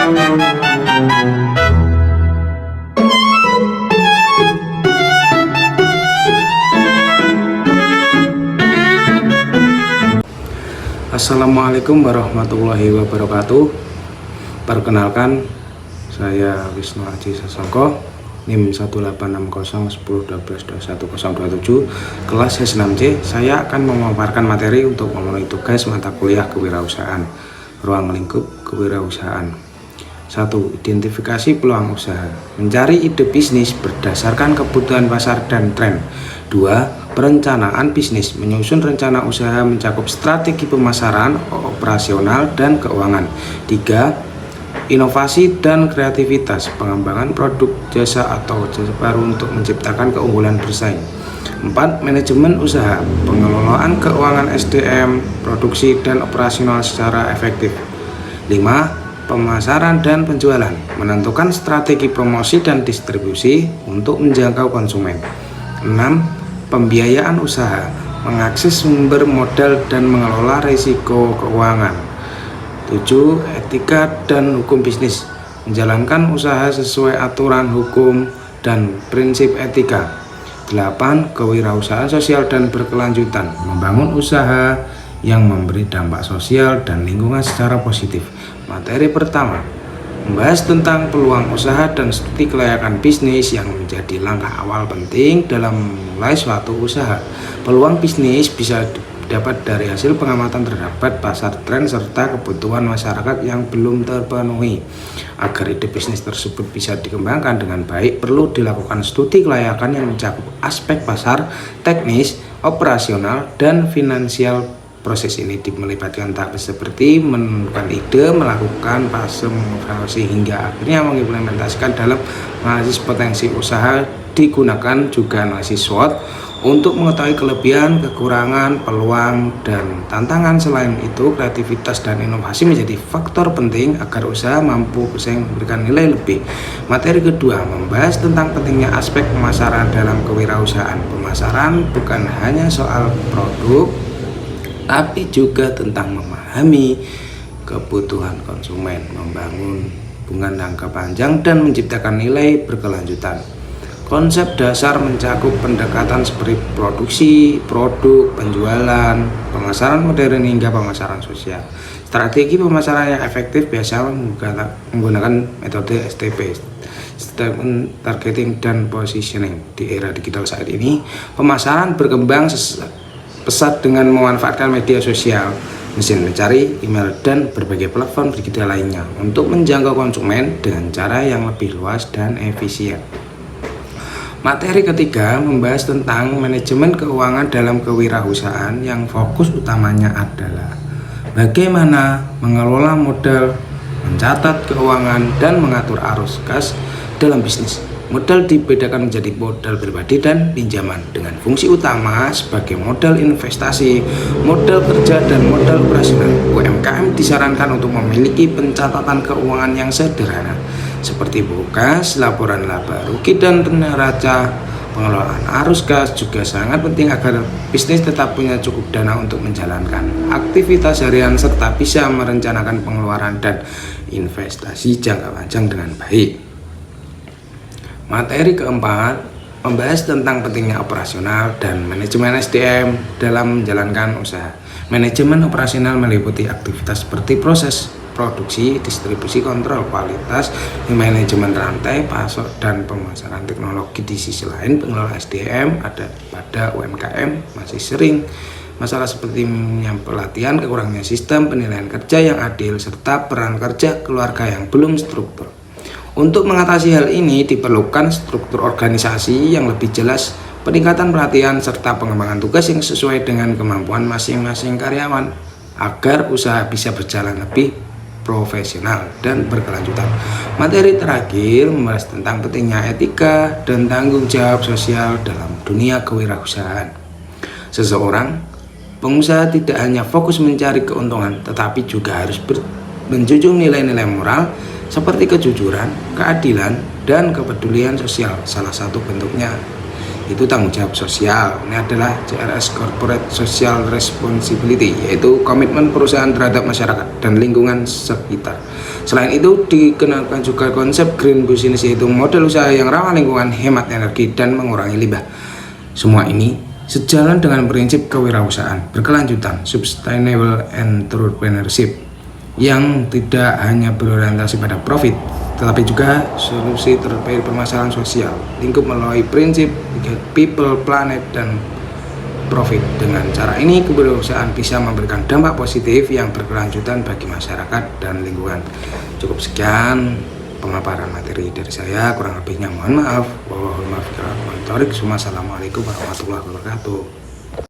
Assalamualaikum warahmatullahi wabarakatuh. Perkenalkan, saya Wisnu Aji Sasongko, NIM 18601012107, kelas S6C. Saya akan memaparkan materi untuk memenuhi tugas mata kuliah kewirausahaan, ruang lingkup kewirausahaan. 1. Identifikasi peluang usaha, mencari ide bisnis berdasarkan kebutuhan pasar dan tren. 2. Perencanaan bisnis, menyusun rencana usaha mencakup strategi pemasaran, operasional, dan keuangan. 3. Inovasi dan kreativitas, pengembangan produk, jasa, atau jasa baru untuk menciptakan keunggulan bersaing. 4. Manajemen usaha, pengelolaan keuangan SDM, produksi, dan operasional secara efektif. 5. Pemasaran dan penjualan, menentukan strategi promosi dan distribusi untuk menjangkau konsumen. 6. Pembiayaan usaha, mengakses sumber modal dan mengelola risiko keuangan. 7. Etika dan hukum bisnis, menjalankan usaha sesuai aturan hukum dan prinsip etika. 8. Kewirausahaan sosial dan berkelanjutan, membangun usaha yang memberi dampak sosial dan lingkungan secara positif. Materi pertama, membahas tentang peluang usaha dan studi kelayakan bisnis yang menjadi langkah awal penting dalam memulai suatu usaha. Peluang bisnis bisa didapat dari hasil pengamatan terhadap pasar, tren, serta kebutuhan masyarakat yang belum terpenuhi. Agar ide bisnis tersebut bisa dikembangkan dengan baik, perlu dilakukan studi kelayakan yang mencakup aspek pasar, teknis, operasional, dan finansial. Proses ini melibatkan tahap seperti menentukan ide, melakukan fase mengevaluasi, hingga akhirnya mengimplementasikan dalam analisis potensi usaha. Digunakan juga analisis SWOT untuk mengetahui kelebihan, kekurangan, peluang, dan tantangan. Selain itu, kreativitas dan inovasi menjadi faktor penting agar usaha mampu bersaing memberikan nilai lebih. Materi kedua, membahas tentang pentingnya aspek pemasaran dalam kewirausahaan. Pemasaran bukan hanya soal produk, tapi juga tentang memahami kebutuhan konsumen, membangun hubungan jangka panjang, dan menciptakan nilai berkelanjutan. Konsep dasar mencakup pendekatan seperti produksi, produk, penjualan, pemasaran modern, hingga pemasaran sosial. Strategi pemasaran yang efektif biasa menggunakan metode STP, Statement Targeting dan Positioning. Di era digital saat ini, pemasaran berkembang pesat dengan memanfaatkan media sosial, mesin mencari, email, dan berbagai platform digital lainnya untuk menjangkau konsumen dengan cara yang lebih luas dan efisien. Materi ketiga membahas tentang manajemen keuangan dalam kewirausahaan, yang fokus utamanya adalah bagaimana mengelola modal, mencatat keuangan, dan mengatur arus kas dalam bisnis. Modal dibedakan menjadi modal pribadi dan pinjaman, dengan fungsi utama sebagai modal investasi, modal kerja, dan modal operasional. UMKM disarankan untuk memiliki pencatatan keuangan yang sederhana, seperti buku kas, laporan laba rugi, dan neraca. Pengelolaan arus kas juga sangat penting agar bisnis tetap punya cukup dana untuk menjalankan aktivitas harian, serta bisa merencanakan pengeluaran dan investasi jangka panjang dengan baik. Materi keempat membahas tentang pentingnya operasional dan manajemen SDM dalam menjalankan usaha. Manajemen operasional meliputi aktivitas seperti proses produksi, distribusi, kontrol kualitas, manajemen rantai pasok, dan pemasaran teknologi. Di sisi lain, pengelola SDM ada pada UMKM masih sering masalah seperti pelatihan, kekurangnya sistem penilaian kerja yang adil, serta peran kerja keluarga yang belum struktur. Untuk mengatasi hal ini diperlukan struktur organisasi yang lebih jelas, peningkatan pelatihan, serta pengembangan tugas yang sesuai dengan kemampuan masing-masing karyawan agar usaha bisa berjalan lebih profesional dan berkelanjutan. Materi terakhir membahas tentang pentingnya etika dan tanggung jawab sosial dalam dunia kewirausahaan. Seseorang pengusaha tidak hanya fokus mencari keuntungan, tetapi juga harus menjunjung nilai-nilai moral seperti kejujuran, keadilan, dan kepedulian sosial. Salah satu bentuknya itu tanggung jawab sosial. Ini adalah CRS, Corporate Social Responsibility, yaitu komitmen perusahaan terhadap masyarakat dan lingkungan sekitar. Selain itu, dikenalkan juga konsep green business, yaitu model usaha yang ramah lingkungan, hemat energi, dan mengurangi limbah. Semua ini sejalan dengan prinsip kewirausahaan berkelanjutan, sustainable entrepreneurship, yang tidak hanya berorientasi pada profit, tetapi juga solusi terkait permasalahan sosial lingkup melalui prinsip people, planet, dan profit. Dengan cara ini, kewirausahaan bisa memberikan dampak positif yang berkelanjutan bagi masyarakat dan lingkungan. Cukup sekian pemaparan materi dari saya, kurang lebihnya mohon maaf. Wassalamualaikum warahmatullahi wabarakatuh.